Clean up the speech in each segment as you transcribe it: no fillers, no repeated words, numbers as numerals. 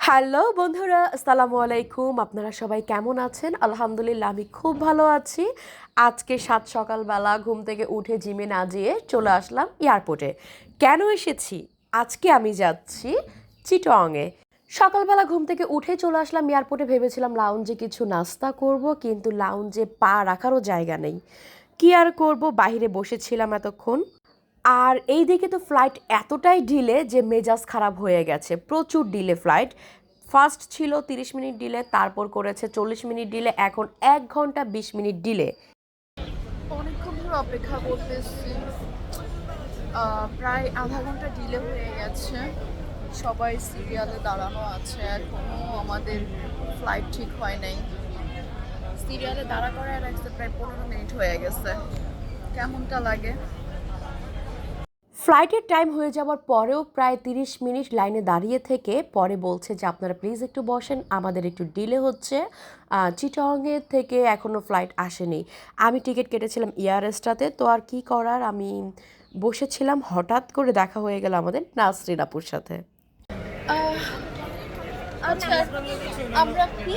Hello বন্ধুরা, আসসালামু আলাইকুম। আপনারা সবাই কেমন আছেন? আলহামদুলিল্লাহ আমি খুব ভালো আছি। আজকে সকালবেলা ঘুম থেকে উঠে জিমে না যেয়ে চলে আসলাম এয়ারপোর্টে। কেন এসেছি? আজকে আমি যাচ্ছি চিটংয়ে। সকালবেলা ঘুম থেকে উঠে চলে আসলাম এয়ারপোর্টে, ভেবেছিলাম লাউঞ্জে কিছু নাস্তা করব, কিন্তু লাউঞ্জে পা রাখারও জায়গা নেই। কি আর করব, বাইরে বসেছিলাম এতক্ষণ। আর এই দিকে তো ফ্লাইট এতটাই ডিলে যে মেজাজ খারাপ হয়ে গেছে, প্রচুর ডিলে ফ্লাইট। ফার্স্ট ছিল 30 মিনিট ডিলে, তারপর করেছে 40 মিনিট ডিলে, এখন 1 ঘন্টা 20 মিনিট ডিলে। অনেকক্ষণ ধরে অপেক্ষা করতেছি। প্রায় আধা ঘন্টা ডিলে হয়ে গেছে। সবাই সিরিয়ালে দাঁড়ানো আছে, এখনো আমাদের ফ্লাইট ঠিক হয় নাই। সিরিয়ালে দাঁড়া করে রাখছে, প্রায় 15 মিনিট হয়ে গেছে। কেমনটা লাগে? ফ্লাইটের টাইম হয়ে যাওয়ার পরেও প্রায় 30 মিনিট লাইনে দাঁড়িয়ে থেকে পরে বলছে যে আপনারা প্লিজ একটু বসেন, আমাদের একটু ডিলে হচ্ছে, চিটাগংয়ের থেকে এখনও ফ্লাইট আসেনি। আমি টিকিট কেটেছিলাম এয়ারএসটাতে, তো আর কি করার, আমি বসেছিলাম। হঠাৎ করে দেখা হয়ে গেল আমাদের নাসরিন আপুর সাথে। আহ, আচ্ছা, আমরা কি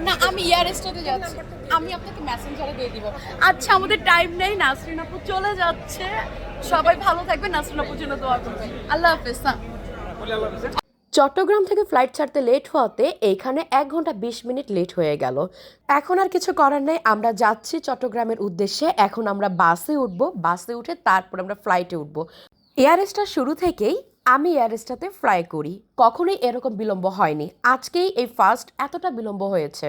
না, আমি এয়ারস্টাতে যাচ্ছি। আমি আপনাকে মেসেঞ্জারে দিয়ে দিব। আচ্ছা, আমাদের টাইম নেই, নাসরিন আপু চলে যাচ্ছে। সবাই ভালো থাকবে, নাসরিন আপুর জন্য দোয়া করবেন। আল্লাহ হাফেজ। চট্টগ্রাম থেকে ফ্লাইট ছাড়তে লেট হওয়াতে এইখানে 1 ঘন্টা 20 মিনিট লেট হয়ে গেল। এখন আর কিছু করার নেই, আমরা যাচ্ছি চট্টগ্রামের উদ্দেশ্যে। এখন আমরা বাসে উঠবো, বাসে উঠে তারপর আমরা ফ্লাইটে উঠবো। এয়ারস্টার শুরু থেকেই আমি এয়ারস্টাতে ফ্লাই করি, কখনোই এরকম বিলম্ব হয়নি। আজকেই এই ফার্স্ট এতটা বিলম্ব হয়েছে।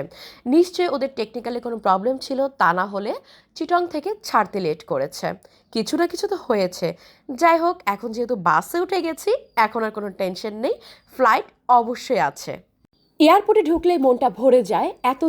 নিশ্চয়ই ওদের টেকনিক্যালি কোনো প্রবলেম ছিল, তা না হলে চিটং থেকে ছাড়তে লেট করেছে। কিছু না কিছু তো হয়েছে। যাই হোক, এখন যেহেতু বাসে উঠে গেছি, এখন আর কোনো টেনশন নেই, ফ্লাইট অবশ্যই আছে। এয়ারপোর্টে ঢুকলেই মনটা ভরে যায় এত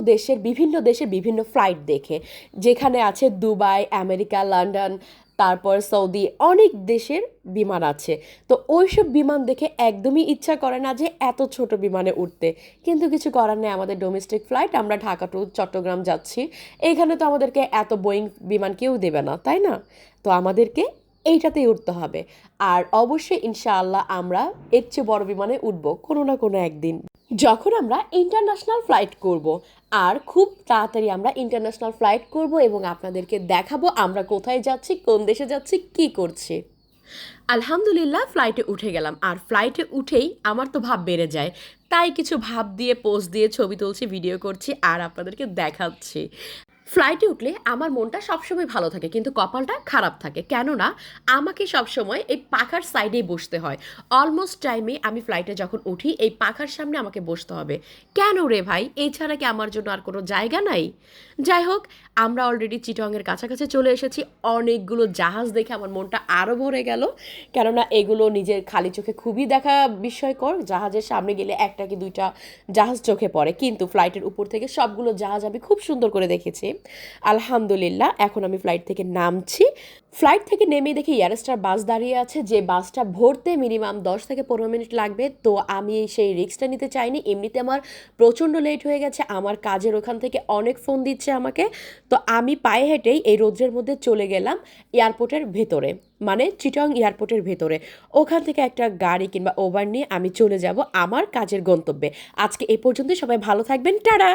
বিভিন্ন দেশের বিভিন্ন ফ্লাইট দেখে। যেখানে আছে দুবাই, আমেরিকা, লন্ডন, তারপর সৌদি, অনেক দেশের বিমান আছে। তো ওইসব বিমান দেখে একদমই ইচ্ছা করে না যে এত ছোট বিমানে উঠতে, কিন্তু কিছু করার নেই, আমাদের ডোমেস্টিক ফ্লাইট, আমরা ঢাকা টু চট্টগ্রাম যাচ্ছি। এইখানে তো আমাদেরকে এত বোয়িং বিমান কেউ দেবে না, তাই না? তো আমাদেরকে এইটাতেই উঠতে হবে। আর অবশ্যই ইনশাআল্লাহ আমরা এর চেয়ে বড় বিমানে উঠবো কোনো না কোনো একদিন, যখন আমরা ইন্টারন্যাশনাল ফ্লাইট করব। আর খুব তাড়াতাড়ি আমরা ইন্টারন্যাশনাল ফ্লাইট করব এবং আপনাদেরকে দেখাবো আমরা কোথায় যাচ্ছি, কোন দেশে যাচ্ছি, কি করছি। আলহামদুলিল্লাহ ফ্লাইটে উঠে গেলাম, আর ফ্লাইটে উঠেই আমার তো ভাব বেড়ে যায়। তাই কিছু ভাব দিয়ে পোজ দিয়ে ছবি তুলছি, ভিডিও করছি আর আপনাদেরকে দেখাচ্ছি। ফ্লাইটে উঠলে আমার মনটা সবসময় ভালো থাকে, কিন্তু কপালটা খারাপ থাকে। কেননা আমাকে সবসময় এই পাখার সাইডেই বসতে হয়। অলমোস্ট টাইমে আমি ফ্লাইটে যখন উঠি এই পাখার সামনে আমাকে বসতে হবে। কেন রে ভাই, এছাড়া কি আমার জন্য আর কোনো জায়গা নাই? যাই হোক, আমরা অলরেডি চিটংয়ের কাছাকাছি চলে এসেছি। অনেকগুলো জাহাজ দেখে আমার মনটা আরও ভরে গেল, কেননা এগুলো নিজের খালি চোখে খুবই দেখা বিস্ময়কর। জাহাজের সামনে গেলে একটা কি দুইটা জাহাজ চোখে পড়ে, কিন্তু ফ্লাইটের উপর থেকে সবগুলো জাহাজ আমি খুব সুন্দর করে দেখেছি। আলহামদুলিল্লাহ, এখন আমি ফ্লাইট থেকে নামছি। ফ্লাইট থেকে নেমে দেখি এয়ারস্টার বাস দাঁড়িয়ে আছে, যে বাসটা ভরতে মিনিমাম 10 থেকে 15 মিনিট লাগবে। তো আমি সেই রিস্কটা নিতে চাইনি, এমনিতে আমার প্রচণ্ড লেট হয়ে গেছে, আমার কাজের ওখান থেকে অনেক ফোন দিচ্ছে আমাকে। তো আমি পায়ে হেঁটেই এই রোদ্রের মধ্যে চলে গেলাম এয়ারপোর্টের ভেতরে, মানে চিটং এয়ারপোর্টের ভেতরে। ওখান থেকে একটা গাড়ি কিংবা ওভার নিয়ে আমি চলে যাব আমার কাজের গন্তব্যে। আজকে এই পর্যন্ত, সবাই ভালো থাকবেন, টাটা।